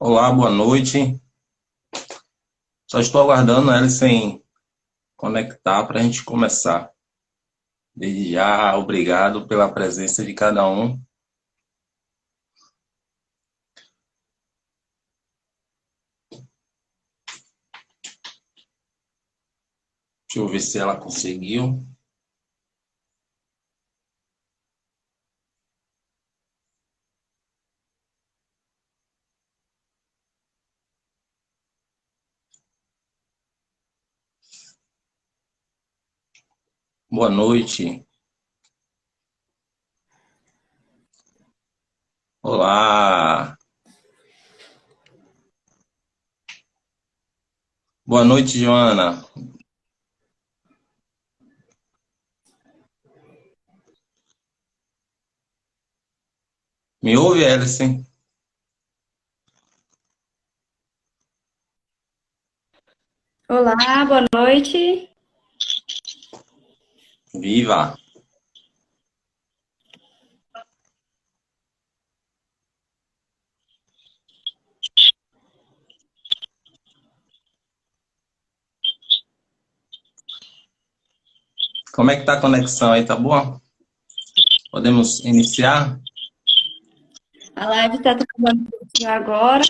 Olá, boa noite. Só estou aguardando ela sem conectar para a gente começar. Desde já, obrigado pela presença de cada um. Deixa eu ver se ela conseguiu. Boa noite. Olá. Boa noite, Joana. Me ouve, Ellison? Olá, boa noite. Viva. Como é que tá a conexão aí? Tá boa? Podemos iniciar? A live está travando um pouquinho agora.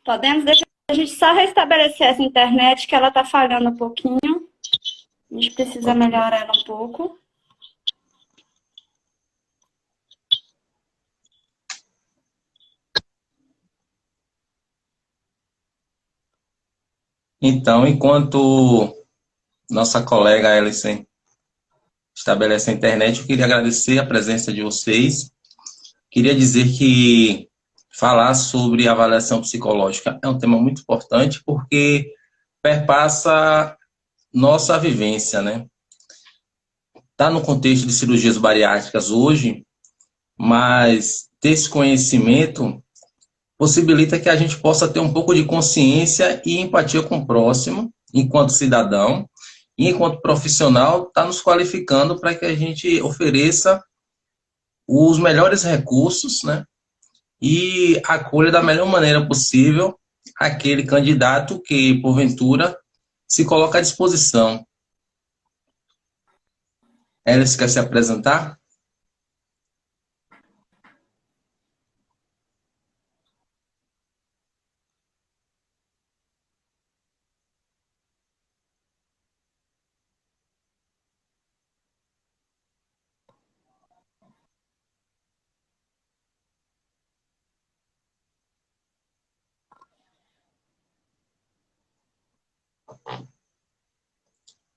Podemos deixar a gente só restabelecer essa internet, que ela está falhando um pouquinho. A gente precisa Ok. melhorar ela um pouco. Então, enquanto nossa colega Ellison estabelece a internet, eu queria agradecer a presença de vocês. Queria dizer que falar sobre avaliação psicológica é um tema muito importante porque perpassa nossa vivência, né? Está no contexto de cirurgias bariátricas hoje, mas ter esse conhecimento possibilita que a gente possa ter um pouco de consciência e empatia com o próximo, enquanto cidadão, e enquanto profissional, está nos qualificando para que a gente ofereça os melhores recursos, né? E acolha da melhor maneira possível aquele candidato que, porventura, se coloca à disposição. Eles quer se apresentar?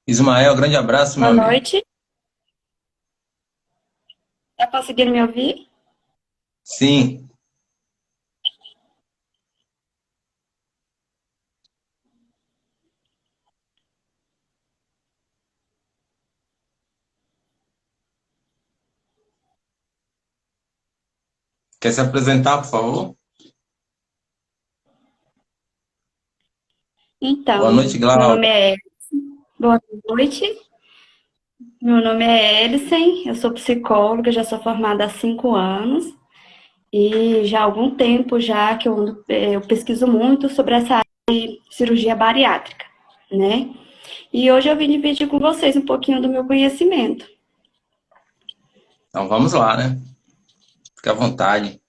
Ismael, grande abraço, meu Boa amigo. noite. Está conseguindo me ouvir? Sim, quer se apresentar, por favor? Boa noite, Então, meu nome Glauber. é... Boa noite. Meu nome é Elisen, eu sou psicóloga, já sou formada há 5 anos. E já há algum tempo já que eu pesquiso muito sobre essa área de cirurgia bariátrica, né? E hoje eu vim dividir com vocês um pouquinho do meu conhecimento. Então vamos lá, né? Fique à vontade.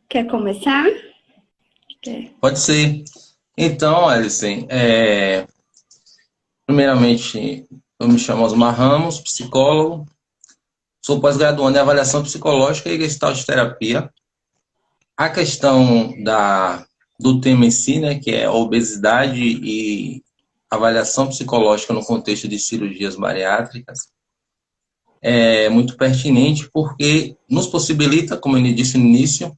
Quer começar? Quer? Pode ser. Então, Ellison, primeiramente, eu me chamo Osmar Ramos, psicólogo, sou pós-graduando em avaliação psicológica e gestalt terapia. A questão do tema em si, né, que é obesidade e avaliação psicológica no contexto de cirurgias bariátricas, é muito pertinente porque nos possibilita, como eu disse no início,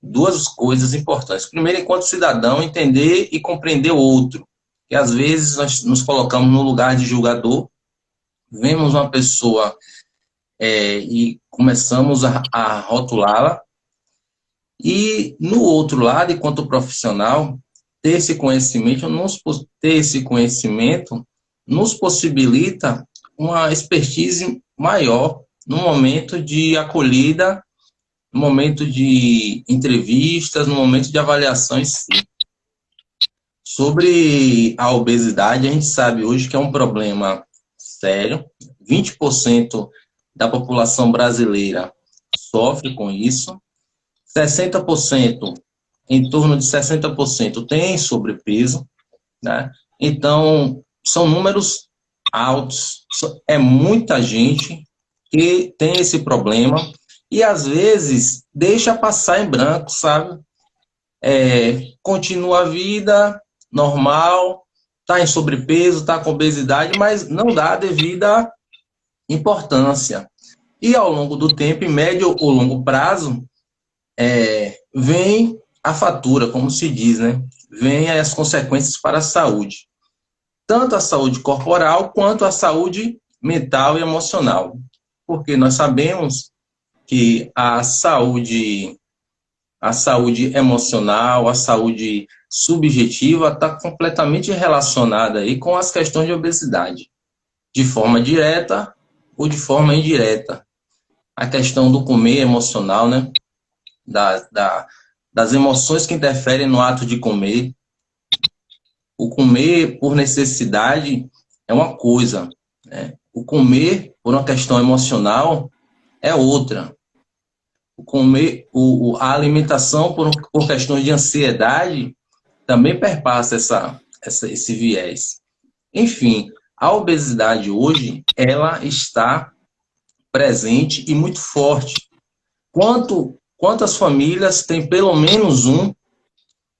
duas coisas importantes. Primeiro, enquanto cidadão, entender e compreender o outro, que às vezes nós nos colocamos no lugar de julgador, vemos uma pessoa e começamos a rotulá-la. E no outro lado, enquanto profissional, ter esse conhecimento nos possibilita uma expertise maior no momento de acolhida, no momento de entrevistas, no momento de avaliação em si. Sobre a obesidade, a gente sabe hoje que é um problema sério. 20% da população brasileira sofre com isso. 60%, em torno de 60% tem sobrepeso, né? Então, são números altos. É muita gente que tem esse problema e, às vezes, deixa passar em branco, sabe? Continua a vida normal, está em sobrepeso, está com obesidade, mas não dá a devida importância. E ao longo do tempo, em médio ou longo prazo, vem a fatura, como se diz, né? Vem as consequências para a saúde. Tanto a saúde corporal quanto a saúde mental e emocional. Porque nós sabemos que a saúde emocional, a saúde subjetiva está completamente relacionada aí com as questões de obesidade, de forma direta ou de forma indireta. A questão do comer emocional, né? Das emoções que interferem no ato de comer. O comer por necessidade é uma coisa, né? O comer por uma questão emocional é outra. A alimentação por questões de ansiedade também perpassa esse viés. Enfim, a obesidade hoje, ela está presente e muito forte. Quantas famílias têm pelo menos um,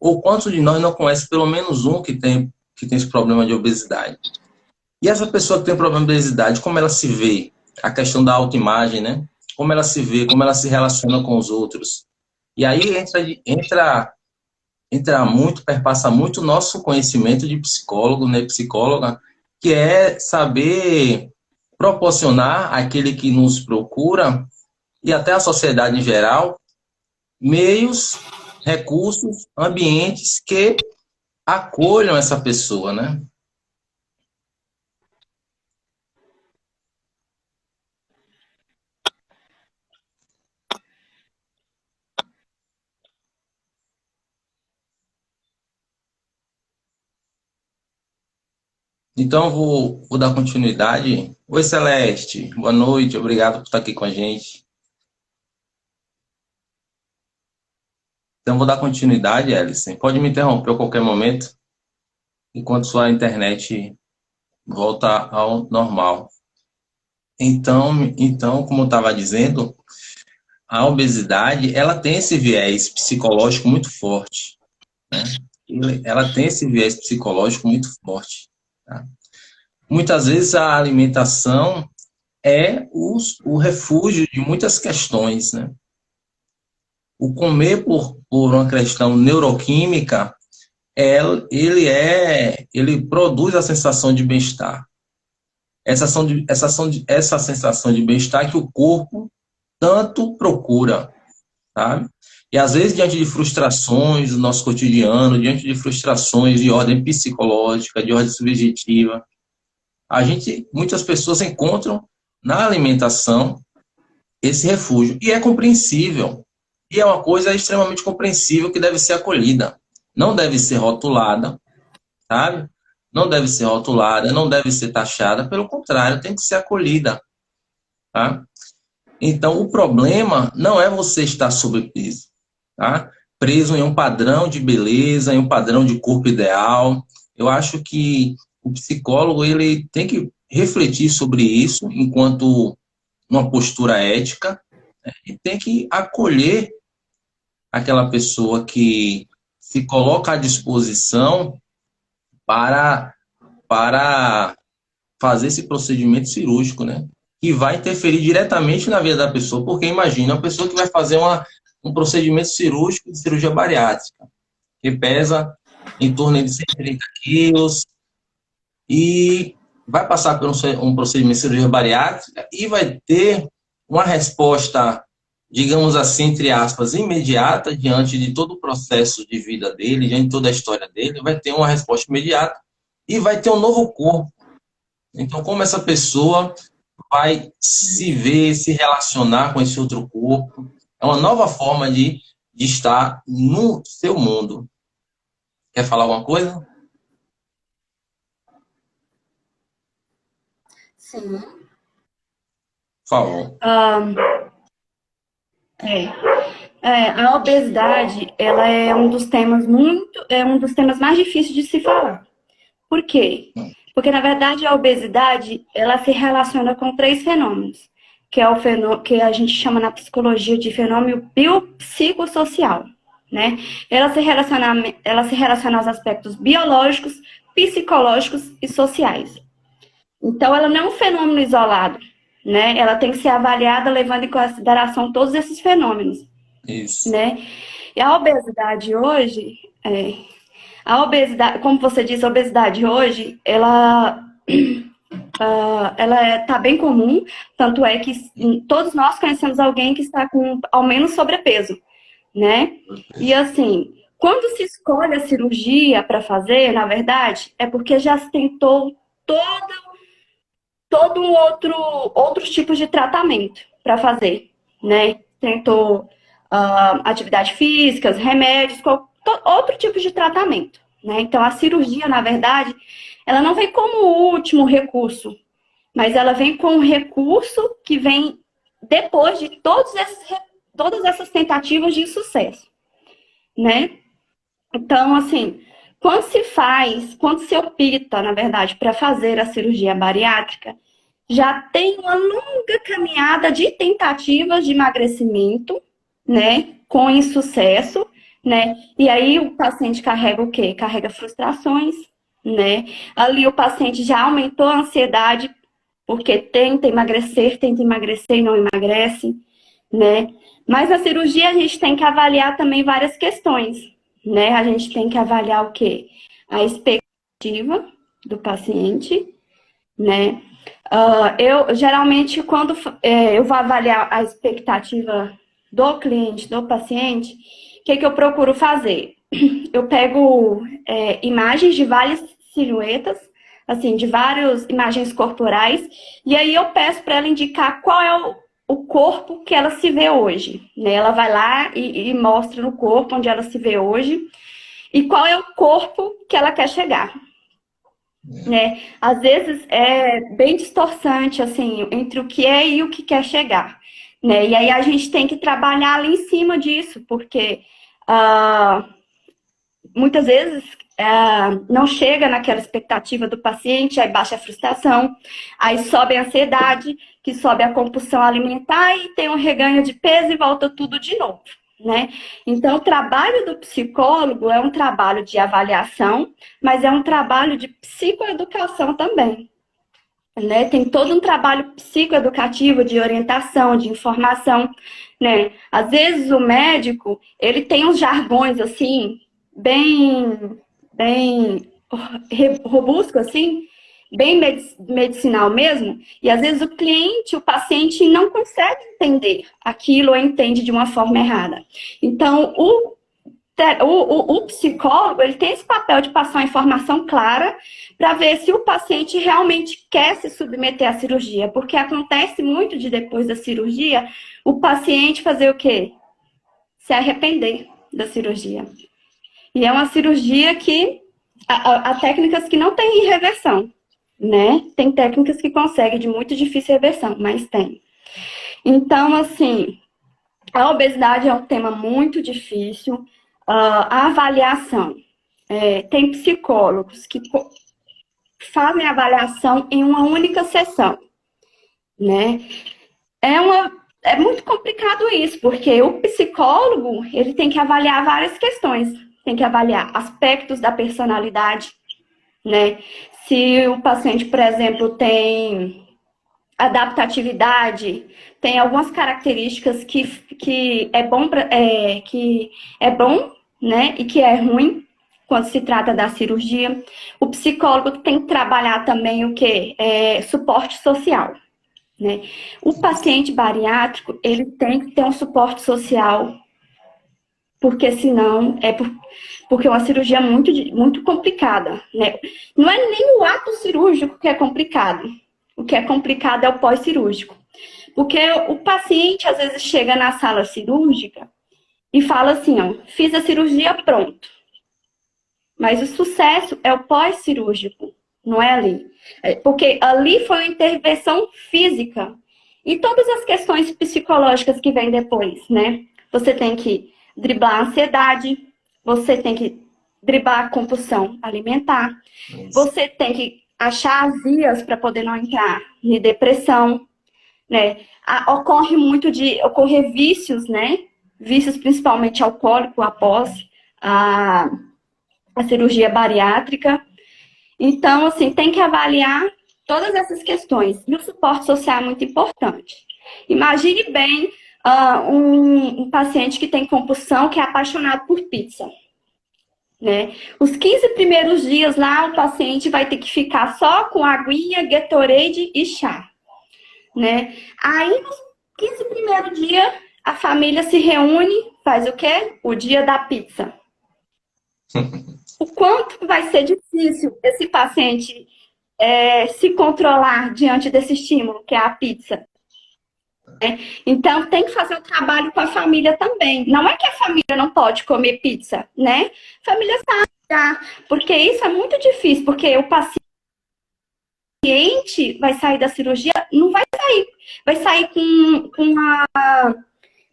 ou quantos de nós não conhece pelo menos um que tem esse problema de obesidade? E essa pessoa que tem problema de obesidade, como ela se vê? A questão da autoimagem, né? Como ela se vê, como ela se relaciona com os outros. E aí perpassa muito o nosso conhecimento de psicólogo, né, psicóloga, que é saber proporcionar àquele que nos procura, e até a sociedade em geral, meios, recursos, ambientes que acolham essa pessoa, né? Então, vou dar continuidade. Oi, Celeste. Boa noite. Obrigado por estar aqui com a gente. Então, vou dar continuidade, Ellison. Pode me interromper a qualquer momento, enquanto sua internet volta ao normal. Então, como eu estava dizendo, a obesidade, ela tem esse viés psicológico muito forte, né? Ela tem esse viés psicológico muito forte, tá? Muitas vezes a alimentação é o refúgio de muitas questões, né? O comer por uma questão neuroquímica, ele produz a sensação de bem-estar. Essa sensação de bem-estar que o corpo tanto procura, sabe? E às vezes, diante de frustrações do nosso cotidiano, diante de frustrações de ordem psicológica, de ordem subjetiva, muitas pessoas encontram na alimentação esse refúgio. E é compreensível. E é uma coisa extremamente compreensível que deve ser acolhida. Não deve ser rotulada, sabe? Não deve ser rotulada, não deve ser taxada. Pelo contrário, tem que ser acolhida, tá? Então, o problema não é você estar sobrepeso, tá? Preso em um padrão de beleza, em um padrão de corpo ideal. Eu acho que o psicólogo ele tem que refletir sobre isso enquanto uma postura ética, né? E tem que acolher aquela pessoa que se coloca à disposição para fazer esse procedimento cirúrgico, né? Que vai interferir diretamente na vida da pessoa, porque imagina, uma pessoa que vai fazer um procedimento cirúrgico de cirurgia bariátrica, que pesa em torno de 130 quilos, e vai passar por um procedimento de cirurgia bariátrica e vai ter uma resposta, digamos assim, entre aspas, imediata, diante de todo o processo de vida dele, diante de toda a história dele, vai ter uma resposta imediata e vai ter um novo corpo. Então, como essa pessoa vai se ver, se relacionar com esse outro corpo. É uma nova forma de estar no seu mundo. Quer falar alguma coisa? Sim. Por favor. É. A obesidade, ela é um dos temas mais difíceis de se falar. Por quê? Porque, na verdade, a obesidade, ela se relaciona com três fenômenos, que é o fenômeno que a gente chama na psicologia de fenômeno biopsicossocial, né? Ela se relaciona aos aspectos biológicos, psicológicos e sociais. Então, ela não é um fenômeno isolado, né? Ela tem que ser avaliada levando em consideração todos esses fenômenos, Isso. né? E a obesidade hoje, a obesidade, como você disse, a obesidade hoje, ela está bem comum, tanto é que todos nós conhecemos alguém que está com ao menos sobrepeso, né? E assim, quando se escolhe a cirurgia para fazer, na verdade, é porque já se tentou todo outros tipos de tratamento para fazer, né? Tentou atividades físicas, remédios, outro tipo de tratamento, né? Então a cirurgia, na verdade, ela não vem como último recurso, mas ela vem com um recurso que vem depois de todas essas tentativas de insucesso, né? Então, assim, quando se opta, na verdade, para fazer a cirurgia bariátrica, já tem uma longa caminhada de tentativas de emagrecimento, né, com insucesso, né? E aí o paciente carrega o quê? Carrega frustrações, né? Ali o paciente já aumentou a ansiedade porque tenta emagrecer e não emagrece, né? Mas a cirurgia a gente tem que avaliar também várias questões, né? A gente tem que avaliar o quê? A expectativa do paciente, né? Eu geralmente, quando eu vou avaliar a expectativa do cliente, do paciente, o que eu procuro fazer? Eu pego imagens de várias silhuetas, assim, de várias imagens corporais, e aí eu peço para ela indicar qual é o corpo que ela se vê hoje, né? Ela vai lá e mostra no corpo onde ela se vê hoje e qual é o corpo que ela quer chegar, né? Às vezes é bem distorçante, assim, entre o que é e o que quer chegar, né? E aí a gente tem que trabalhar ali em cima disso, porque muitas vezes não chega naquela expectativa do paciente, aí baixa a frustração, aí sobe a ansiedade, que sobe a compulsão alimentar e tem um reganho de peso e volta tudo de novo, né? Então, o trabalho do psicólogo é um trabalho de avaliação, mas é um trabalho de psicoeducação também, né? Tem todo um trabalho psicoeducativo de orientação, de informação, né? Às vezes o médico, ele tem uns jargões assim, bem robusto assim, bem medicinal mesmo, e às vezes o cliente, o paciente não consegue entender aquilo ou entende de uma forma errada. Então, o psicólogo, ele tem esse papel de passar uma informação clara para ver se o paciente realmente quer se submeter à cirurgia, porque acontece muito de depois da cirurgia, o paciente fazer o quê? Se arrepender da cirurgia. E é uma cirurgia que há técnicas que não têm reversão, né? Tem técnicas que conseguem de muito difícil reversão, mas tem. Então, assim, a obesidade é um tema muito difícil. A avaliação. Tem psicólogos que fazem a avaliação em uma única sessão, né? É muito complicado isso, porque o psicólogo, ele tem que avaliar várias questões. Tem que avaliar aspectos da personalidade, né? Se o paciente, por exemplo, tem adaptatividade, tem algumas características que é bom, né? E que é ruim quando se trata da cirurgia. O psicólogo tem que trabalhar também o quê? Suporte social, né? O paciente bariátrico, ele tem que ter um suporte social, porque senão porque é uma cirurgia muito complicada, né? Não é nem o ato cirúrgico que é complicado, O que é complicado é o pós-cirúrgico. Porque o paciente, às vezes, chega na sala cirúrgica e fala assim, ó, fiz a cirurgia, pronto. Mas o sucesso é o pós-cirúrgico, não é ali. Porque ali foi uma intervenção física. E todas as questões psicológicas que vêm depois, né? Você tem que driblar a ansiedade, você tem que driblar a compulsão alimentar, você tem que achar as vias para poder não entrar em depressão, né? Ocorre muito de ocorrer vícios, né? Vícios principalmente alcoólico após a cirurgia bariátrica. Então, assim, tem que avaliar todas essas questões. E o suporte social é muito importante. Imagine bem um paciente que tem compulsão, que é apaixonado por pizza. Né? Os 15 primeiros dias lá, o paciente vai ter que ficar só com aguinha, Gatorade e chá. Né? Aí, nos 15 primeiros dias, a família se reúne, faz o quê? O dia da pizza. O quanto vai ser difícil esse paciente se controlar diante desse estímulo, que é a pizza. Né? Então, tem que fazer o trabalho com a família também. Não é que a família não pode comer pizza, né? A família sabe, tá? Porque isso é muito difícil, porque o paciente vai sair da cirurgia, não vai sair. Vai sair com uma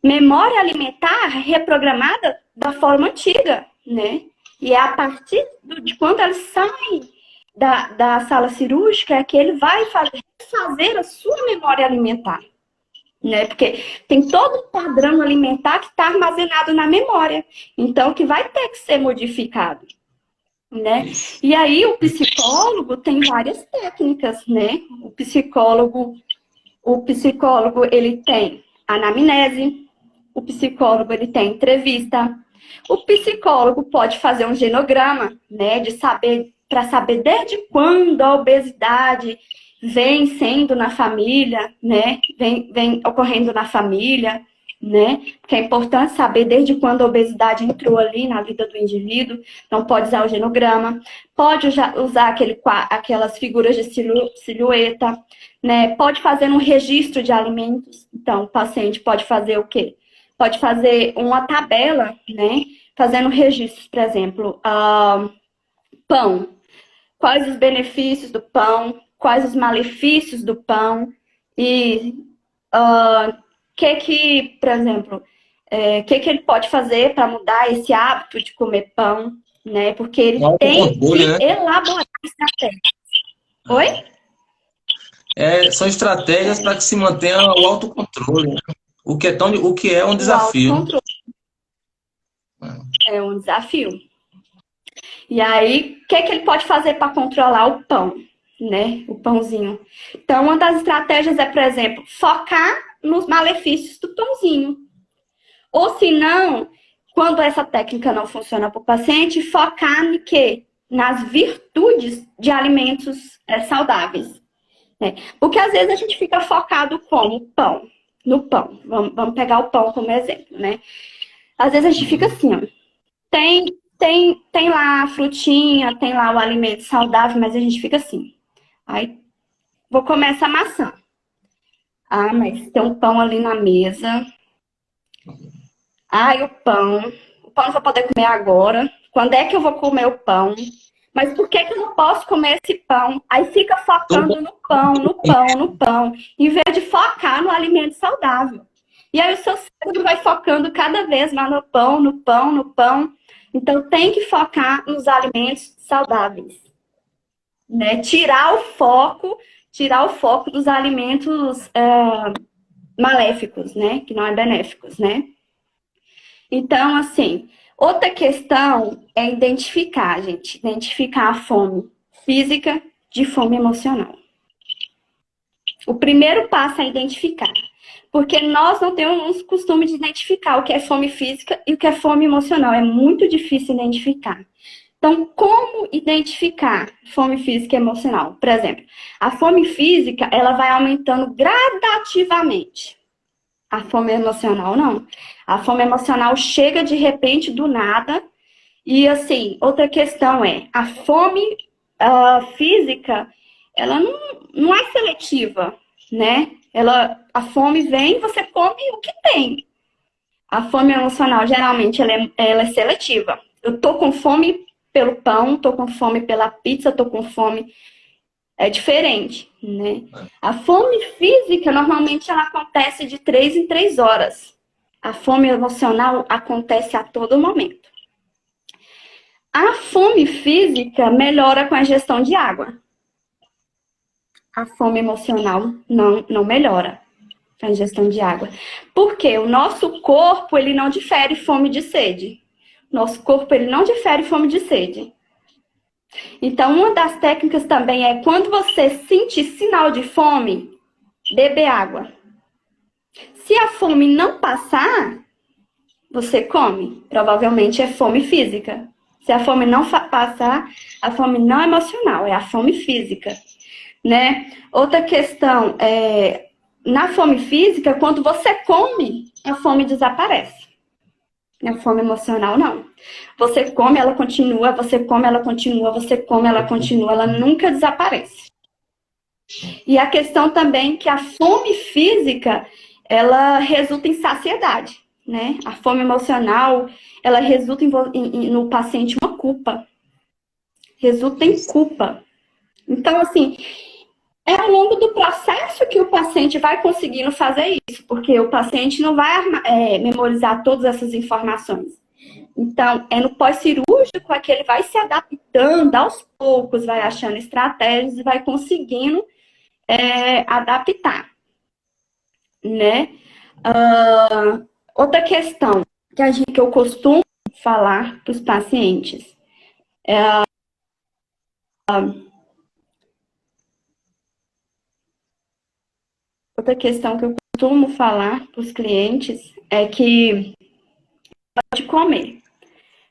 memória alimentar reprogramada da forma antiga, né? E é a partir de quando ele sai da sala cirúrgica é que ele vai fazer a sua memória alimentar. Né? Porque tem todo o padrão alimentar que está armazenado na memória. Então, que vai ter que ser modificado. Né? E aí, o psicólogo tem várias técnicas, né? O psicólogo, ele tem anamnese, o psicólogo, ele tem entrevista, o psicólogo pode fazer um genograma, né? Para saber desde quando a obesidade vem sendo na família, né? Vem ocorrendo na família, né? Porque é importante saber desde quando a obesidade entrou ali na vida do indivíduo. Então, pode usar o genograma, pode usar aquelas figuras de silhueta, né? Pode fazer um registro de alimentos. Então, o paciente pode fazer o quê? Pode fazer uma tabela, né? Fazendo registros, por exemplo, pão. Quais os benefícios do pão? Quais os malefícios do pão? E por exemplo, que ele pode fazer para mudar esse hábito de comer pão, né? Porque ele tem que elaborar estratégias. Oi? São estratégias para que se mantenha o autocontrole, né? O que é um desafio. É um desafio. E aí, o que ele pode fazer para controlar o pão, né? O pãozinho. Então, uma das estratégias é, por exemplo, focar nos malefícios do pãozinho. Ou se não, quando essa técnica não funciona para o paciente, focar no quê? Nas virtudes de alimentos saudáveis. Né? Porque às vezes a gente fica focado como pão, no pão. Vamos pegar o pão como exemplo, né? Às vezes a gente fica assim, ó. Tem lá a frutinha, tem lá o alimento saudável, mas a gente fica assim. Aí, vou comer essa maçã. Ah, mas tem um pão ali na mesa. Ai, o pão não vou poder comer agora. Quando é que eu vou comer o pão? Mas por que eu não posso comer esse pão? Aí fica focando no pão, no pão, no pão, em vez de focar no alimento saudável. E aí o seu cérebro vai focando cada vez mais no pão, no pão, no pão. Então, tem que focar nos alimentos saudáveis. Né? Tirar o foco dos alimentos maléficos, né? Que não é benéficos, né? Então, assim, outra questão é identificar, gente. Identificar a fome física de fome emocional. O primeiro passo é identificar. Porque nós não temos costume de identificar o que é fome física e o que é fome emocional. É muito difícil identificar. Então, como identificar fome física e emocional? Por exemplo, a fome física, ela vai aumentando gradativamente. A fome emocional, não. A fome emocional chega de repente do nada. E, assim, outra questão é, a fome física, ela não é seletiva, né? A fome vem, você come o que tem. A fome emocional, geralmente, ela é seletiva. Eu tô com fome pelo pão, tô com fome pela pizza, tô com fome... É diferente, né? A fome física, normalmente, ela acontece de 3 em 3 horas. A fome emocional acontece a todo momento. A fome física melhora com a ingestão de água. A fome emocional não melhora com a ingestão de água. Porque o nosso corpo, ele não difere fome de sede. Nosso corpo, ele não difere fome de sede. Então, uma das técnicas também é quando você sentir sinal de fome, beber água. Se a fome não passar, você come. Provavelmente é fome física. Se a fome não passar, a fome não é emocional, é a fome física, né? Outra questão é, na fome física, quando você come, a fome desaparece. A fome emocional, não. Você come, ela continua, você come, ela continua, você come, ela continua, ela nunca desaparece. E a questão também que a fome física, ela resulta em saciedade, né? A fome emocional, ela resulta no paciente uma culpa. Resulta em culpa. Então, assim, é ao longo do processo que o paciente vai conseguindo fazer isso, porque o paciente não vai memorizar todas essas informações. Então, é no pós-cirúrgico que ele vai se adaptando aos poucos, vai achando estratégias e vai conseguindo adaptar, né? Outra questão que eu costumo falar para os pacientes outra questão que eu costumo falar para os clientes é que pode comer.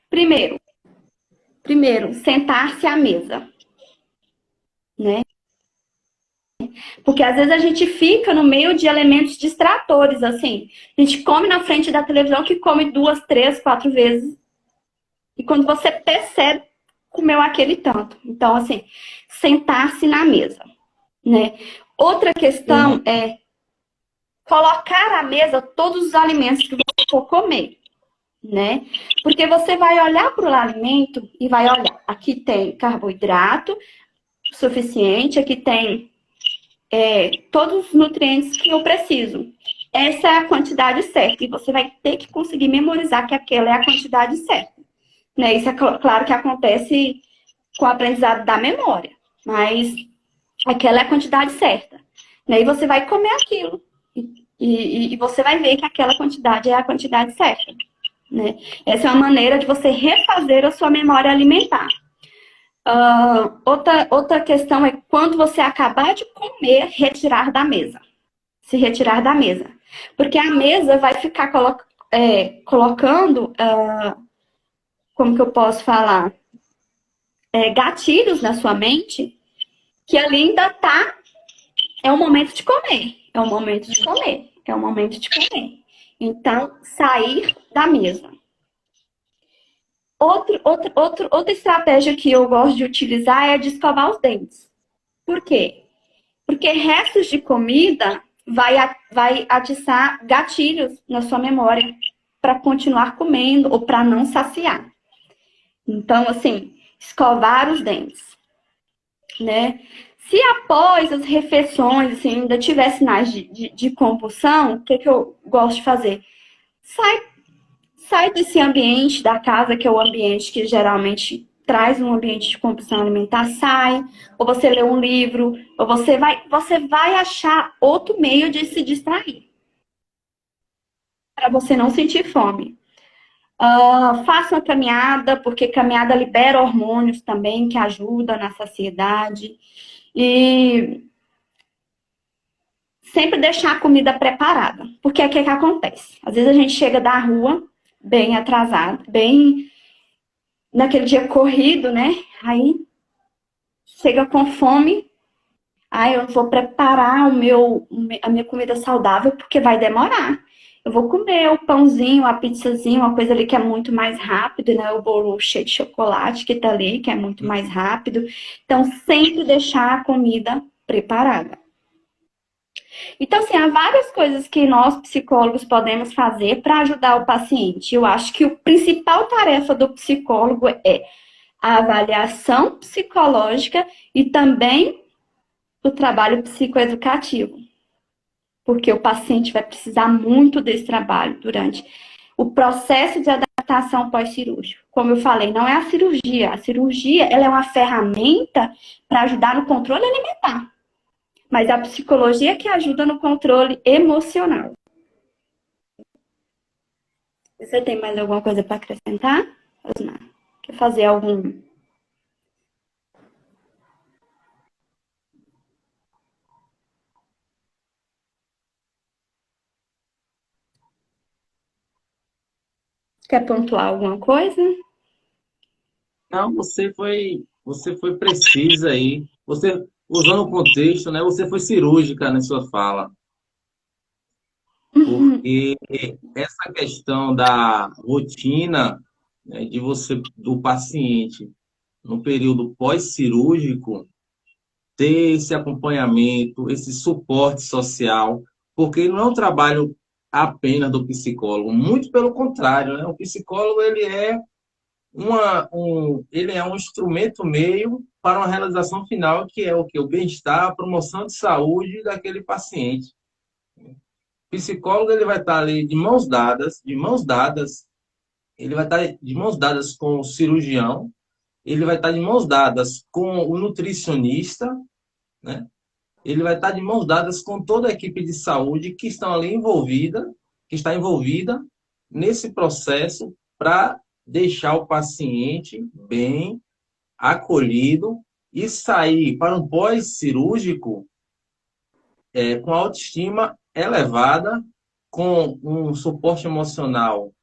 Primeiro, sentar-se à mesa, né? Porque às vezes a gente fica no meio de elementos distratores, assim. A gente come na frente da televisão que come 2, 3, 4 vezes. E quando você percebe, comeu aquele tanto. Então, assim, sentar-se na mesa, né? Outra questão é colocar à mesa todos os alimentos que você for comer, né? Porque você vai olhar para o alimento e vai olhar, aqui tem carboidrato suficiente, aqui tem todos os nutrientes que eu preciso. Essa é a quantidade certa. E você vai ter que conseguir memorizar que aquela é a quantidade certa. Né? Isso é claro que acontece com o aprendizado da memória. Mas aquela é a quantidade certa. Né? E você vai comer aquilo. E você vai ver que aquela quantidade é a quantidade certa. Né? Essa é uma maneira de você refazer a sua memória alimentar. Outra questão é quando você acabar de comer, retirar da mesa. Se retirar da mesa. Porque a mesa vai ficar colocando, como que eu posso falar? Gatilhos na sua mente, que ali ainda tá, é o momento de comer. É o momento de comer. É o momento de comer. Então, sair da mesa. Outra estratégia que eu gosto de utilizar é a de escovar os dentes. Por quê? Porque restos de comida vai atiçar gatilhos na sua memória para continuar comendo ou para não saciar. Então, assim, escovar os dentes, né? Se após as refeições, assim, ainda tiver sinais de compulsão, o que eu gosto de fazer? Sai desse ambiente da casa, que é o ambiente que geralmente traz um ambiente de compulsão alimentar, sai, ou você lê um livro, ou você vai achar outro meio de se distrair. Para você não sentir fome. Faça uma caminhada, porque caminhada libera hormônios também, que ajudam na saciedade. E sempre deixar a comida preparada. Porque o que acontece? Às vezes a gente chega da rua bem atrasado, bem naquele dia corrido, né? Aí chega com fome, aí eu vou preparar a minha comida saudável porque vai demorar. Eu vou comer o pãozinho, a pizzazinha, uma coisa ali que é muito mais rápido, né? O bolo cheio de chocolate que tá ali, que é muito mais rápido. Então, sempre deixar a comida preparada. Então, assim, há várias coisas que nós, psicólogos, podemos fazer para ajudar o paciente. Eu acho que a principal tarefa do psicólogo é a avaliação psicológica e também o trabalho psicoeducativo, porque o paciente vai precisar muito desse trabalho durante o processo de adaptação pós-cirúrgico. Como eu falei, não é a cirurgia. A cirurgia, ela é uma ferramenta para ajudar no controle alimentar, mas a psicologia que ajuda no controle emocional. Você tem mais alguma coisa para acrescentar, Osmar? Quer fazer algum? Quer pontuar alguma coisa? Não, você foi precisa aí. Você, usando o contexto, né? Você foi cirúrgica na sua fala, porque essa questão da rotina, né, de você, do paciente, no período pós-cirúrgico, ter esse acompanhamento, esse suporte social, porque não é um trabalho apenas do psicólogo, muito pelo contrário, né? O psicólogo ele é um instrumento meio para uma realização final, que é o que? O bem-estar, a promoção de saúde daquele paciente. O psicólogo ele vai estar ali de mãos dadas, ele vai estar de mãos dadas com o cirurgião, ele vai estar de mãos dadas com o nutricionista, né? Ele vai estar de mãos dadas com toda a equipe de saúde que estão ali envolvida, que está envolvida nesse processo para deixar o paciente bem acolhido e sair para um pós-cirúrgico com autoestima elevada, com um suporte emocional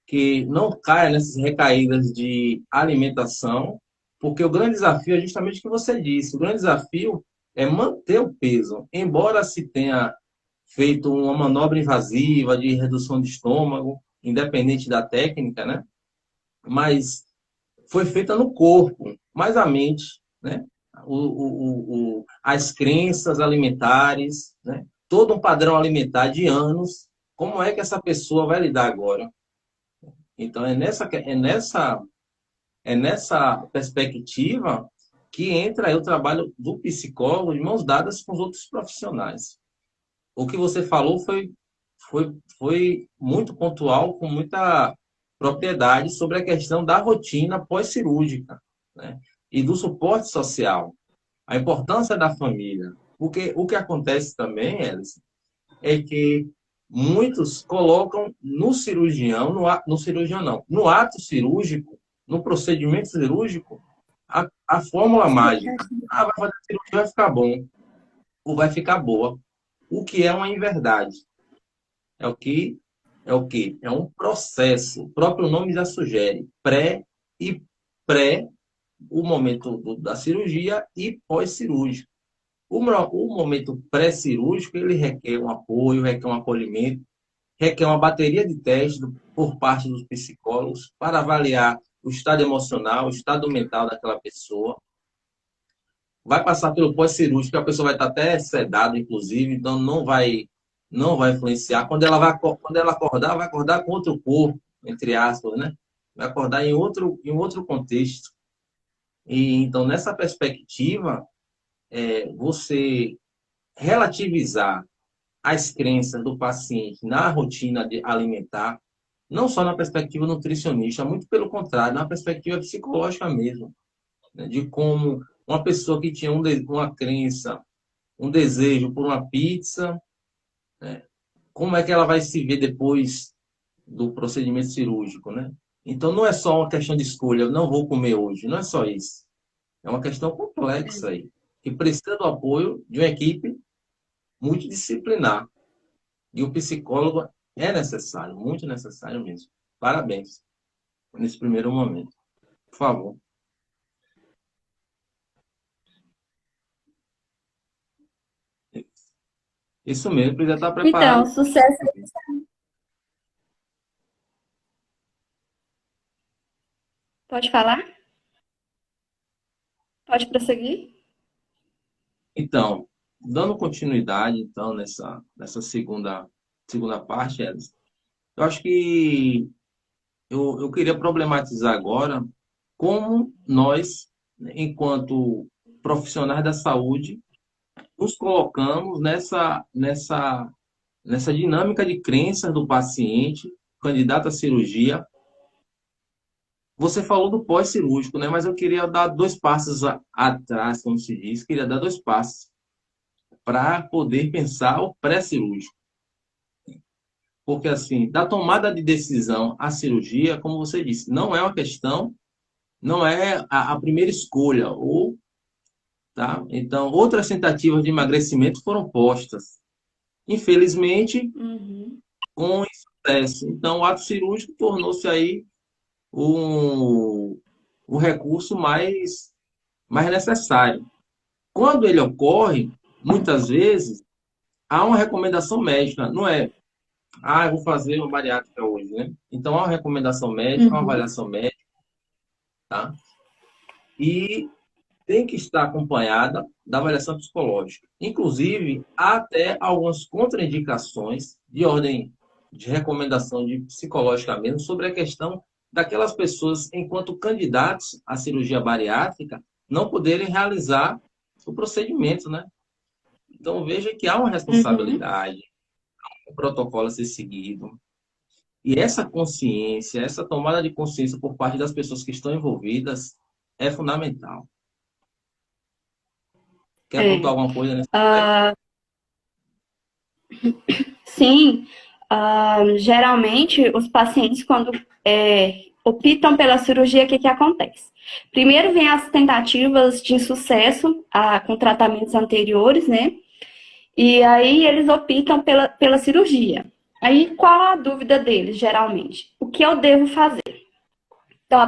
que não caia nessas recaídas de alimentação, porque o grande desafio é justamente o que você disse. O grande desafio é manter o peso. Embora se tenha feito uma manobra invasiva de redução de estômago, independente da técnica, né? Mas foi feita no corpo, mas a mente, né? As crenças alimentares, né? Todo um padrão alimentar de anos, como é que essa pessoa vai lidar agora? Então, é nessa perspectiva que entra aí o trabalho do psicólogo de mãos dadas com os outros profissionais. O que você falou foi muito pontual, com muita propriedade sobre a questão da rotina pós-cirúrgica, né? E do suporte social, a importância da família. Porque o que acontece também, Elis, é que muitos colocam no cirurgião, no cirurgião não, no ato cirúrgico, no procedimento cirúrgico, a fórmula mágica. Ah, vai fazer cirurgia, vai ficar bom, ou vai ficar boa. O que é uma inverdade. É o que é o que é um processo. O próprio nome já sugere pré e pré o momento da cirurgia e pós-cirúrgico. O momento pré-cirúrgico ele requer um apoio, requer um acolhimento, requer uma bateria de testes por parte dos psicólogos para avaliar o estado emocional, o estado mental daquela pessoa. Vai passar pelo pós-cirúrgico, a pessoa vai estar até sedada, inclusive, então não vai influenciar. Quando ela acordar, vai acordar com outro corpo, entre aspas, né? Vai acordar em outro contexto. E então, nessa perspectiva, você relativizar as crenças do paciente na rotina alimentar, não só na perspectiva nutricionista, muito pelo contrário, na perspectiva psicológica mesmo, né? De como uma pessoa que tinha uma crença, um desejo por uma pizza, né? Como é que ela vai se ver depois do procedimento cirúrgico, né? Então não é só uma questão de escolha, eu não vou comer hoje, não é só isso. É uma questão complexa aí, que precisa do apoio de uma equipe multidisciplinar. E o psicólogo é necessário, muito necessário mesmo. Parabéns nesse primeiro momento. Por favor. Isso mesmo, precisa estar Então, preparado. sucesso, Pode falar? Pode prosseguir? Então, dando continuidade, então, nessa segunda parte, Elis, eu acho que eu queria problematizar agora como nós, enquanto profissionais da saúde, nos colocamos nessa dinâmica de crenças do paciente, candidato à cirurgia. Você falou do pós-cirúrgico, né? Mas eu queria dar dois passos atrás, como se diz, queria dar dois passos para poder pensar o pré-cirúrgico. Porque, assim, da tomada de decisão à cirurgia, como você disse, não é uma questão, não é a primeira escolha, ou, tá? Então, outras tentativas de emagrecimento foram postas. Infelizmente, Uhum. com insucesso. Então, o ato cirúrgico tornou-se aí um, um recurso mais necessário. Quando ele ocorre, muitas vezes, há uma recomendação médica, não é? Ah, eu vou fazer uma bariátrica hoje, né? Então, há uma recomendação médica, uma Uhum. avaliação médica, tá? E tem que estar acompanhada da avaliação psicológica. Inclusive, há até algumas contraindicações de ordem de recomendação de psicológica mesmo sobre a questão daquelas pessoas, enquanto candidatos à cirurgia bariátrica, não poderem realizar o procedimento, né? Então, veja que há uma Uhum. responsabilidade, um protocolo a ser seguido. E essa consciência, essa tomada de consciência por parte das pessoas que estão envolvidas é fundamental. Quer pontuar É. alguma coisa nesse aspecto? Ah, sim, geralmente os pacientes, quando optam pela cirurgia, o que acontece? Primeiro vem as tentativas de sucesso com tratamentos anteriores, né? E aí eles optam pela cirurgia. Aí qual a dúvida deles, geralmente? O que eu devo fazer? Então,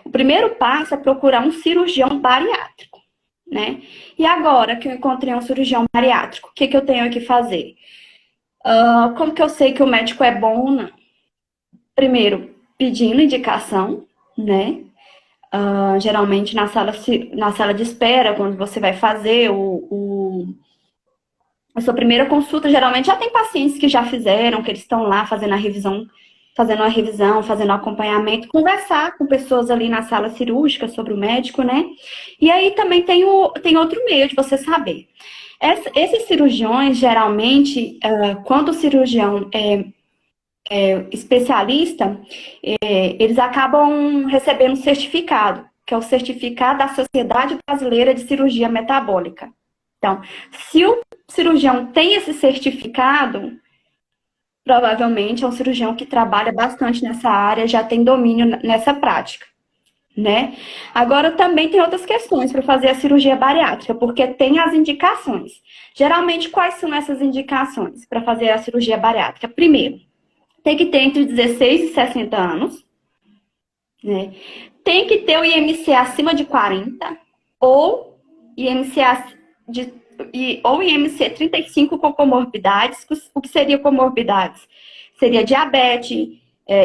o primeiro passo é procurar um cirurgião bariátrico, né? E agora que eu encontrei um cirurgião bariátrico, o que eu tenho que fazer? Como que eu sei que o médico é bom ou não? Primeiro, pedindo indicação, né? Geralmente na sala de espera, quando você vai fazer a sua primeira consulta, geralmente já tem pacientes que já fizeram, que eles estão lá fazendo acompanhamento, conversar com pessoas ali na sala cirúrgica sobre o médico, né? E aí também tem outro meio de você saber. Esses cirurgiões, geralmente, quando o cirurgião é especialista, eles acabam recebendo um certificado, que é o certificado da Sociedade Brasileira de Cirurgia Metabólica. Então, se o cirurgião tem esse certificado, provavelmente é um cirurgião que trabalha bastante nessa área, já tem domínio nessa prática, né? Agora também tem outras questões para fazer a cirurgia bariátrica, porque tem as indicações. Geralmente, quais são essas indicações para fazer a cirurgia bariátrica? Primeiro, tem que ter entre 16 e 60 anos, né? Tem que ter o IMC acima de 40 ou IMC de ou IMC 35 com comorbidades. O que seria comorbidades? Seria diabetes,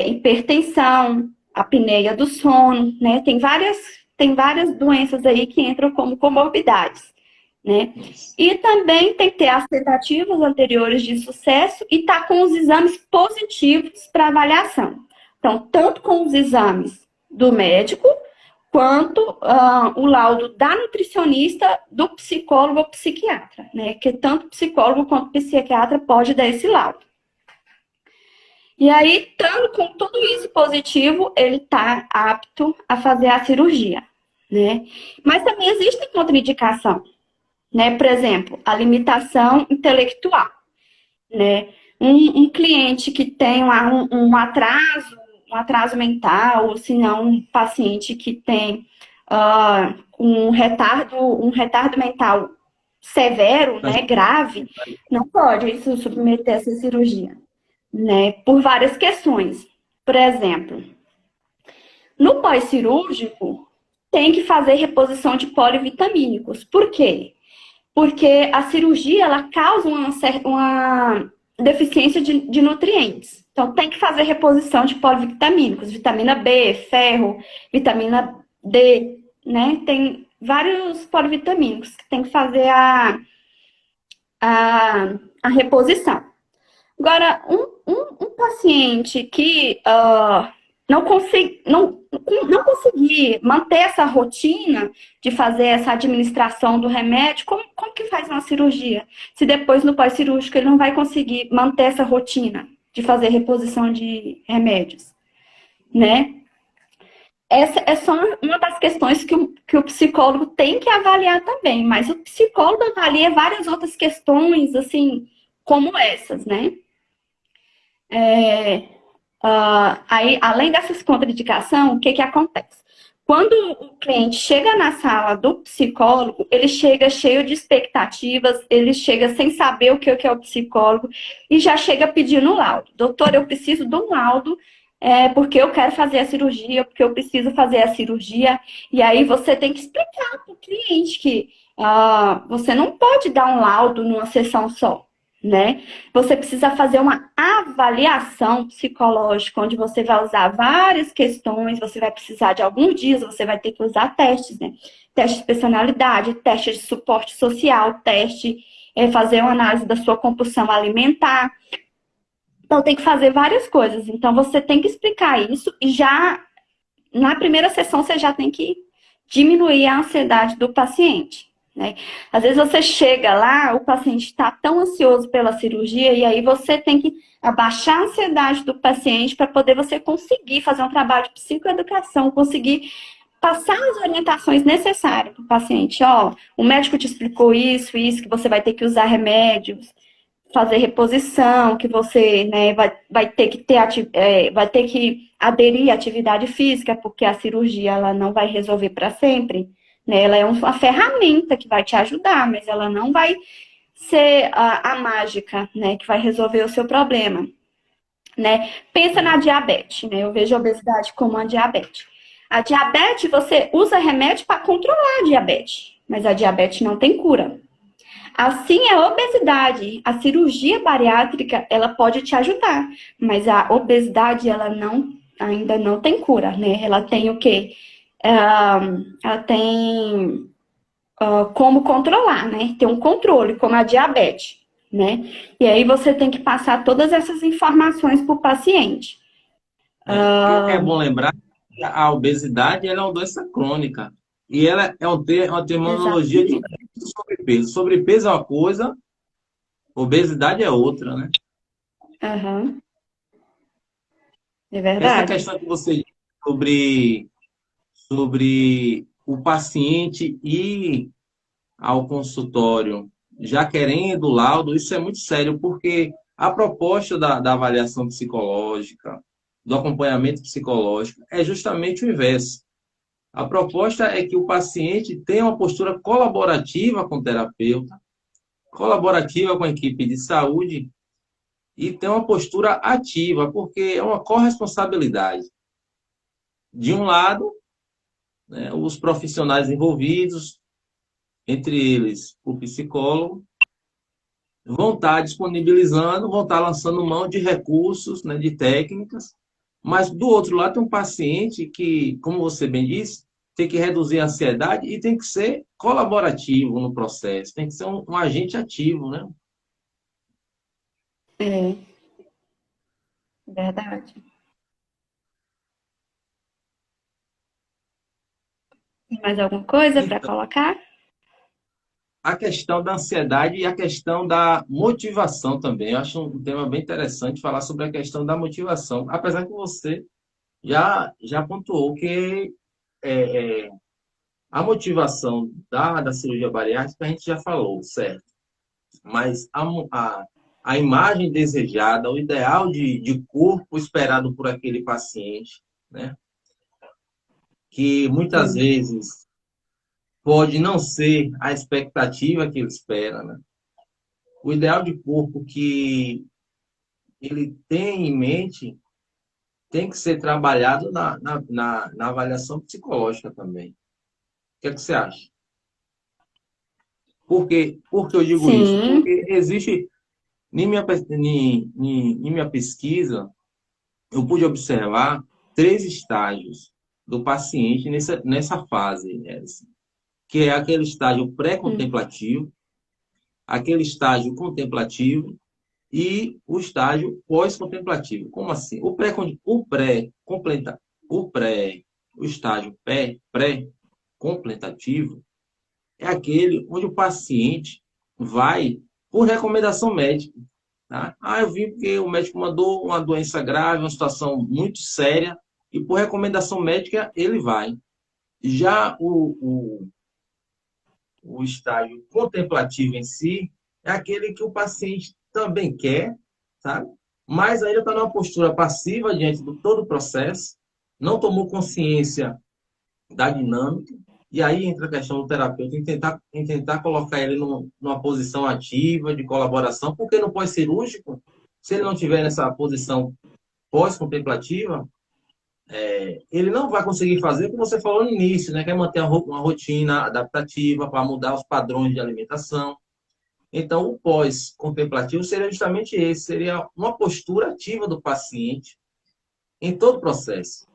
hipertensão, apneia do sono, né? Tem várias doenças aí que entram como comorbidades, né? E também tem que ter as tentativas anteriores de sucesso e estar com os exames positivos para avaliação. Então, tanto com os exames do médico, quanto o laudo da nutricionista, do psicólogo ou psiquiatra, né? Que tanto psicólogo quanto psiquiatra pode dar esse laudo. E aí, estando com tudo isso positivo, ele está apto a fazer a cirurgia, né? Mas também existe contraindicação, né? Por exemplo, a limitação intelectual, né? Um cliente que tem um atraso mental, ou se não, um paciente que tem um retardo mental severo, né, grave, não pode se submeter a essa cirurgia, né, por várias questões. Por exemplo, no pós-cirúrgico, tem que fazer reposição de polivitamínicos. Por quê? Porque a cirurgia, ela causa deficiência de nutrientes. Então, tem que fazer reposição de polivitamínicos, vitamina B, ferro, vitamina D, né? Tem vários polivitamínicos que tem que fazer a reposição. Agora, um paciente que não conseguir manter essa rotina de fazer essa administração do remédio, como que faz uma cirurgia? Se depois no pós-cirúrgico ele não vai conseguir manter essa rotina de fazer reposição de remédios, né? Essa é só uma das questões que o psicólogo tem que avaliar também, mas o psicólogo avalia várias outras questões, assim, como essas, né? Aí, além dessas contraindicações, o que acontece? Quando o cliente chega na sala do psicólogo, ele chega cheio de expectativas, ele chega sem saber o que é o psicólogo e já chega pedindo laudo. Doutor, eu preciso de um laudo porque eu quero fazer a cirurgia, porque eu preciso fazer a cirurgia. E aí você tem que explicar para o cliente que você não pode dar um laudo numa sessão só, né? Você precisa fazer uma avaliação psicológica, onde você vai usar várias questões, você vai precisar de alguns dias, você vai ter que usar testes, né? Teste de personalidade, teste de suporte social, teste, fazer uma análise da sua compulsão alimentar. Então, tem que fazer várias coisas. Então, você tem que explicar isso e já, na primeira sessão, você já tem que diminuir a ansiedade do paciente, né? Às vezes você chega lá, o paciente está tão ansioso pela cirurgia e aí você tem que abaixar a ansiedade do paciente para poder você conseguir fazer um trabalho de psicoeducação, conseguir passar as orientações necessárias para o paciente. Ó, o médico te explicou isso, que você vai ter que usar remédios, fazer reposição, que você, né, vai ter que vai ter que aderir à atividade física, porque a cirurgia ela não vai resolver para sempre, né? Ela é uma ferramenta que vai te ajudar, mas ela não vai ser a mágica, né, que vai resolver o seu problema, né? Pensa na diabetes, né? Eu vejo a obesidade como uma diabetes. A diabetes, você usa remédio para controlar a diabetes, mas a diabetes não tem cura. Assim, a obesidade, a cirurgia bariátrica, ela pode te ajudar, mas a obesidade, ela ainda não tem cura, né? Ela tem o quê? Ela tem como controlar, né? Tem um controle, como a diabetes, né? E aí você tem que passar todas essas informações para o paciente. É bom lembrar que a obesidade ela é uma doença crônica. E ela é uma terminologia Exatamente. diferente do sobrepeso. Sobrepeso é uma coisa, obesidade é outra, né? Uhum. É Essa verdade. questão que você disse sobre o paciente ir ao consultório já querendo laudo, isso é muito sério, porque a proposta da avaliação psicológica, do acompanhamento psicológico, é justamente o inverso. A proposta é que o paciente tenha uma postura colaborativa com o terapeuta, colaborativa com a equipe de saúde e tenha uma postura ativa, porque é uma corresponsabilidade. De um lado, né, os profissionais envolvidos, entre eles o psicólogo, vão estar disponibilizando, vão estar lançando mão de recursos, né, de técnicas, mas do outro lado tem um paciente que, como você bem disse, tem que reduzir a ansiedade e tem que ser colaborativo no processo, tem que ser um agente ativo, né? É verdade. Tem mais alguma coisa para Então, colocar? a questão da ansiedade e a questão da motivação também. Eu acho um tema bem interessante falar sobre a questão da motivação, apesar que você já pontuou que é, a motivação da cirurgia bariátrica a gente já falou, certo? Mas a imagem desejada, o ideal de corpo esperado por aquele paciente, né? Que muitas Sim. vezes pode não ser a expectativa que ele espera, né? O ideal de corpo que ele tem em mente tem que ser trabalhado na avaliação psicológica também. O que é que você acha? Por que eu digo isso? Sim. Porque existe Em minha pesquisa, eu pude observar 3 estágios do paciente nessa fase, Edson, que é aquele estágio Hum, pré-contemplativo, aquele estágio contemplativo e o estágio pós-contemplativo. Como assim? O pré, o estágio pré-contemplativo é aquele onde o paciente vai por recomendação médica. Tá? Ah, eu vim porque o médico mandou uma doença grave, uma situação muito séria, e por recomendação médica ele vai. Já o estágio contemplativo em si é aquele que o paciente também quer, sabe? Mas ainda está numa postura passiva diante de todo o processo, não tomou consciência da dinâmica, e aí entra a questão do terapeuta em tentar colocar ele numa posição ativa, de colaboração, porque no pós-cirúrgico, se ele não tiver nessa posição pós-contemplativa, ele não vai conseguir fazer o que você falou no início, né? Que é manter uma rotina adaptativa para mudar os padrões de alimentação. Então, o pós-contemplativo seria justamente esse, seria uma postura ativa do paciente em todo o processo,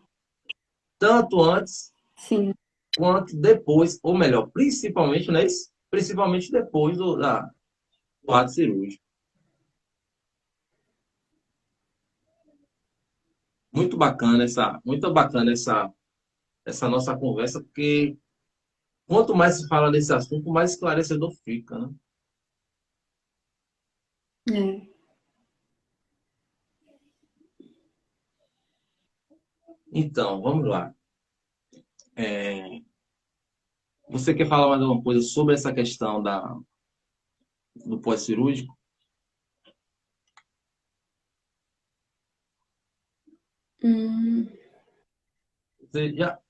tanto antes sim. quanto depois, ou melhor, principalmente, né, principalmente depois do ato cirúrgico. Muito bacana essa nossa conversa, porque quanto mais se fala desse assunto, mais esclarecedor fica, né? É. Então, vamos lá. Você quer falar mais alguma coisa sobre essa questão do pós-cirúrgico? Hum,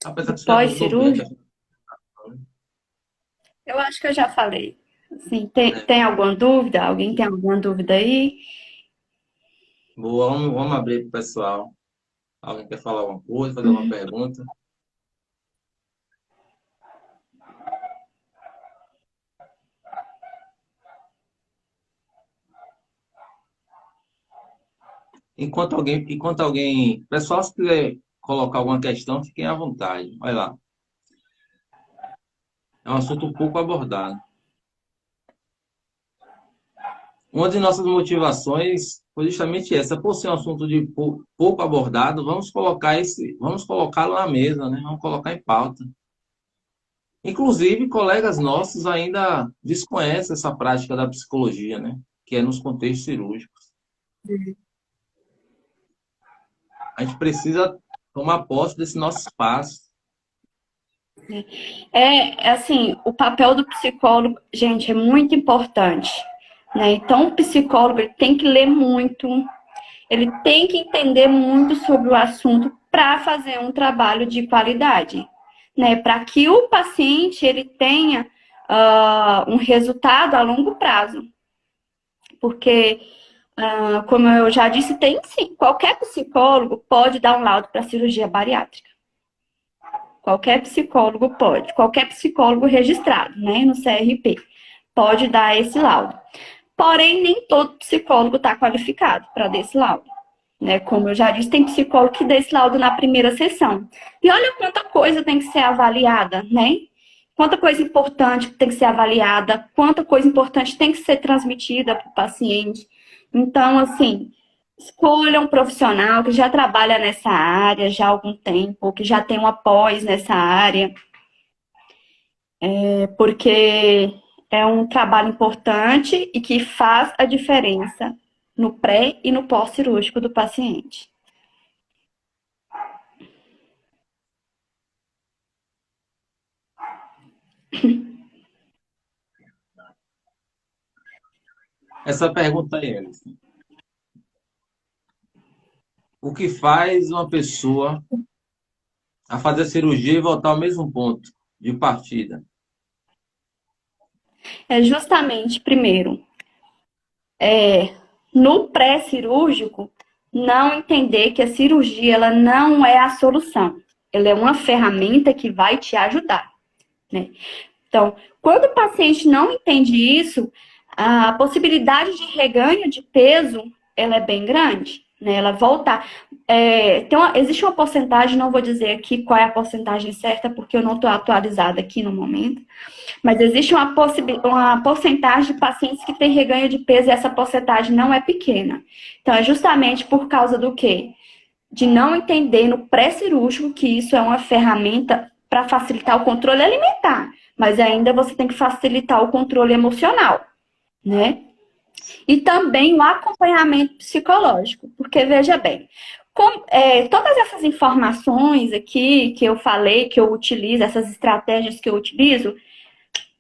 Apesar do que você já abordou bem a pós-cirúrgico, questão, né? eu acho que eu já falei. Assim, tem alguma dúvida? Alguém tem alguma dúvida aí? Boa, vamos abrir para o pessoal. Alguém quer falar alguma coisa, fazer alguma Hum, pergunta? Pessoal, se quiser colocar alguma questão, fiquem à vontade. Vai lá. É um assunto um pouco abordado. Uma de nossas motivações foi justamente essa, por ser um assunto de pouco abordado, vamos colocá-lo na mesa, né? Vamos colocar em pauta. Inclusive, colegas nossos ainda desconhecem essa prática da psicologia, né? Que é nos contextos cirúrgicos. A gente precisa tomar posse desse nosso espaço. assim, o papel do psicólogo, gente, é muito importante, né? Então, o psicólogo ele tem que ler muito, ele tem que entender muito sobre o assunto para fazer um trabalho de qualidade, né? Para que o paciente ele tenha um resultado a longo prazo, porque como eu já disse, tem sim. Qualquer psicólogo pode dar um laudo para cirurgia bariátrica. Qualquer psicólogo pode. Qualquer psicólogo registrado, né, no CRP, pode dar esse laudo. Porém, nem todo psicólogo está qualificado para dar esse laudo. Né? Como eu já disse, tem psicólogo que dá esse laudo na primeira sessão. E olha quanta coisa tem que ser avaliada, né? Quanta coisa importante tem que ser avaliada, quanta coisa importante tem que ser transmitida para o paciente. Então, assim, escolha um profissional que já trabalha nessa área já há algum tempo, que já tem uma pós nessa área, porque é um trabalho importante e que faz a diferença no pré e no pós-cirúrgico do paciente. Essa pergunta aí, Elis. O que faz uma pessoa a fazer a cirurgia e voltar ao mesmo ponto de partida? É justamente, primeiro, no pré-cirúrgico, não entender que a cirurgia ela não é a solução. Ela é uma ferramenta que vai te ajudar, né? Então, quando o paciente não entende isso, a possibilidade de reganho de peso, ela é bem grande, né? Ela volta. Existe uma porcentagem, não vou dizer aqui qual é a porcentagem certa, porque eu não estou atualizada aqui no momento, mas existe uma porcentagem de pacientes que têm reganho de peso e essa porcentagem não é pequena. Então, é justamente por causa do quê? De não entender no pré-cirúrgico que isso é uma ferramenta para facilitar o controle alimentar, mas ainda você tem que facilitar o controle emocional, né? E também o acompanhamento psicológico, porque veja bem, todas essas informações aqui que eu falei, que eu utilizo, essas estratégias que eu utilizo,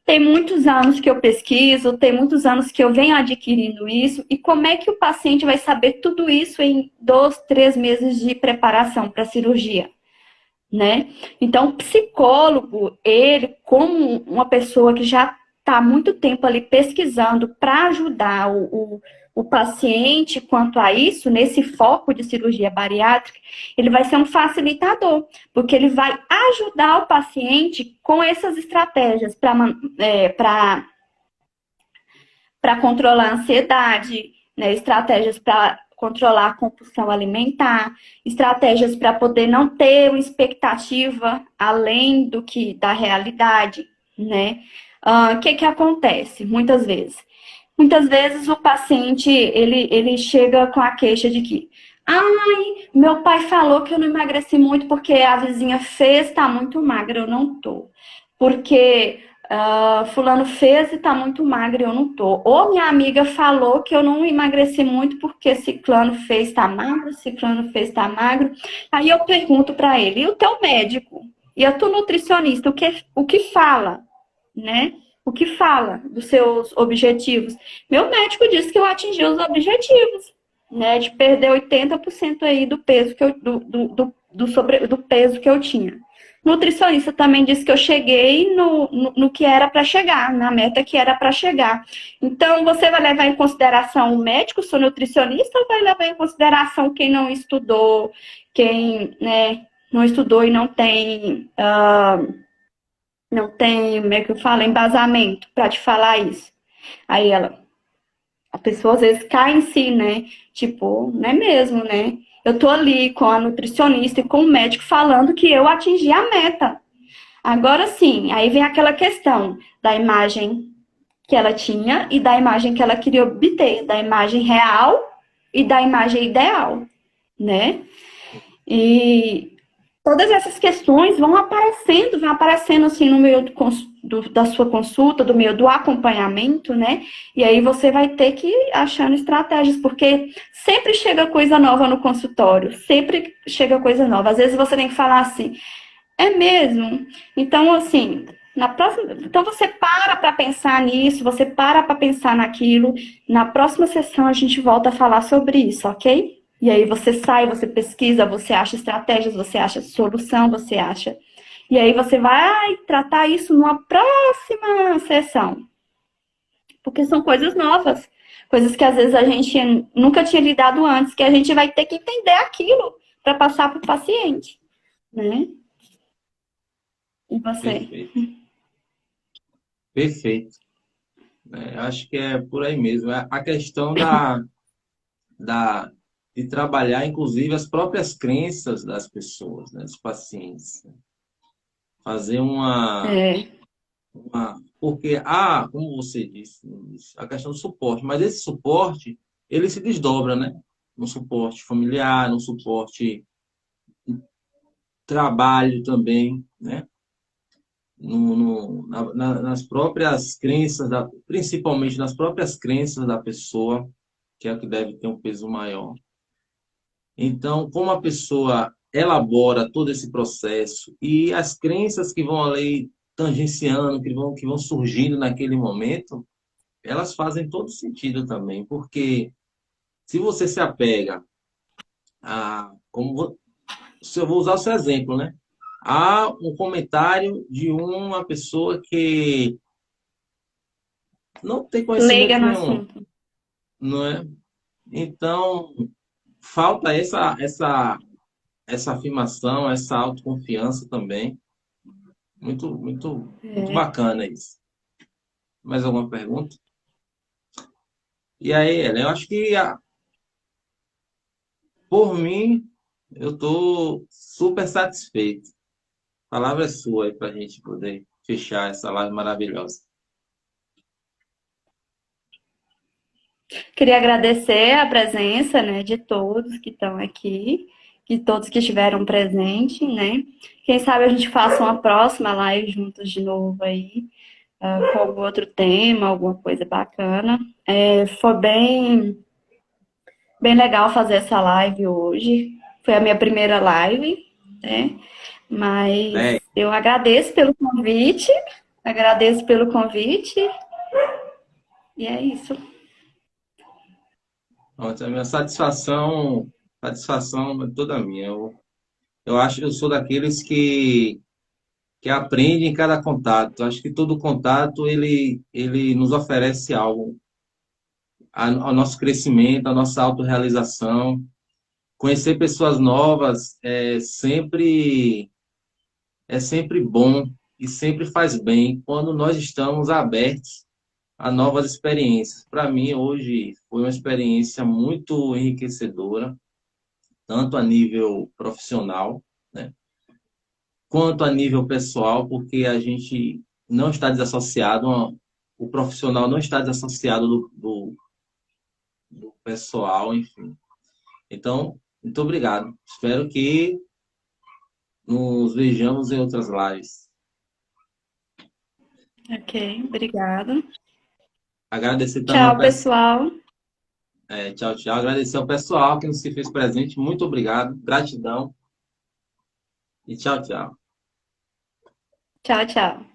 tem muitos anos que eu pesquiso, tem muitos anos que eu venho adquirindo isso, e como é que o paciente vai saber tudo isso em 2, 3 meses de preparação para a cirurgia? Né? Então, o psicólogo, ele, como uma pessoa que já está há muito tempo ali pesquisando para ajudar o paciente quanto a isso, nesse foco de cirurgia bariátrica, ele vai ser um facilitador, porque ele vai ajudar o paciente com essas estratégias para controlar a ansiedade, né? Estratégias para controlar a compulsão alimentar, estratégias para poder não ter uma expectativa além do que da realidade, né? O que acontece muitas vezes? Muitas vezes o paciente ele chega com a queixa de que, ai, meu pai falou que eu não emagreci muito porque a vizinha fez, tá muito magra, eu não tô. Porque fulano fez e tá muito magro e eu não tô. Ou minha amiga falou que eu não emagreci muito porque ciclano fez, tá magro, ciclano fez, tá magro. Aí eu pergunto para ele, e o teu médico? E a tua nutricionista, o que fala, né? O que fala dos seus objetivos? Meu médico disse que eu atingi os objetivos, né? De perder 80% aí do peso que eu, do peso que eu tinha. Nutricionista também disse que eu cheguei no que era para chegar, na meta que era para chegar. Então, você vai levar em consideração o médico, sou nutricionista, ou vai levar em consideração quem não estudou, quem, né, não estudou e não tem, como é que eu falo, embasamento para te falar isso. Aí a pessoa às vezes cai em si, né? Tipo, não é mesmo, né? Eu tô ali com a nutricionista e com o médico falando que eu atingi a meta. Agora sim, aí vem aquela questão da imagem que ela tinha e da imagem que ela queria obter, da imagem real e da imagem ideal, né? E todas essas questões vão aparecendo assim no meio da sua consulta, do meio do acompanhamento, né? E aí você vai ter que ir achando estratégias, porque sempre chega coisa nova no consultório, sempre chega coisa nova. Às vezes você tem que falar assim, é mesmo? Então, assim, então você para pensar nisso, você para pensar naquilo. Na próxima sessão a gente volta a falar sobre isso, ok? E aí você sai, você pesquisa, você acha estratégias, você acha solução, você acha. E aí você vai tratar isso numa próxima sessão. Porque são coisas novas, coisas que às vezes a gente nunca tinha lidado antes, que a gente vai ter que entender aquilo para passar para o paciente, né? E você? Perfeito, perfeito. Acho que é por aí mesmo. A questão da, de trabalhar, inclusive, as próprias crenças das pessoas, né, dos pacientes. Fazer É, porque, como você disse, a questão do suporte, mas esse suporte, ele se desdobra, né? No suporte familiar, no suporte trabalho também, né? Nas próprias crenças, principalmente nas próprias crenças da pessoa, que é a que deve ter um peso maior. Então, como a pessoa elabora todo esse processo e as crenças que vão ali tangenciando, que vão surgindo naquele momento, elas fazem todo sentido também, porque se você se apega se eu vou usar o seu exemplo, né? Há um comentário de uma pessoa que não tem leiga conhecimento no nenhum, assunto. não é? Então, falta essa afirmação, essa autoconfiança também. Muito, muito, muito É. bacana isso. Mais alguma pergunta? E aí, Ellen, eu acho que, por mim, eu estou super satisfeito. A palavra é sua aí para a gente poder fechar essa live maravilhosa. Queria agradecer a presença, né, de todos que estão aqui, de todos que estiveram presentes, né? Quem sabe a gente faça uma próxima live juntos de novo aí, com algum outro tema, alguma coisa bacana. Foi bem legal fazer essa live hoje. Foi a minha primeira live, né? Mas É, eu agradeço pelo convite, e é isso. a minha satisfação é toda minha. Eu acho que eu sou daqueles que aprendem em cada contato. Eu acho que todo contato ele nos oferece algo, ao nosso crescimento, à nossa autorrealização. Conhecer pessoas novas é sempre bom e sempre faz bem quando nós estamos abertos a novas experiências. Para mim, hoje foi uma experiência muito enriquecedora, tanto a nível profissional, né, quanto a nível pessoal, porque a gente não está desassociado, o profissional não está desassociado do pessoal, enfim. Então, muito obrigado. Espero que nos vejamos em outras lives. Ok, obrigada. Agradecer também ao Tchau, pessoal. pessoal. Tchau, tchau. Agradecer ao pessoal que nos se fez presente. Muito obrigado. Gratidão. E tchau, tchau. Tchau, tchau.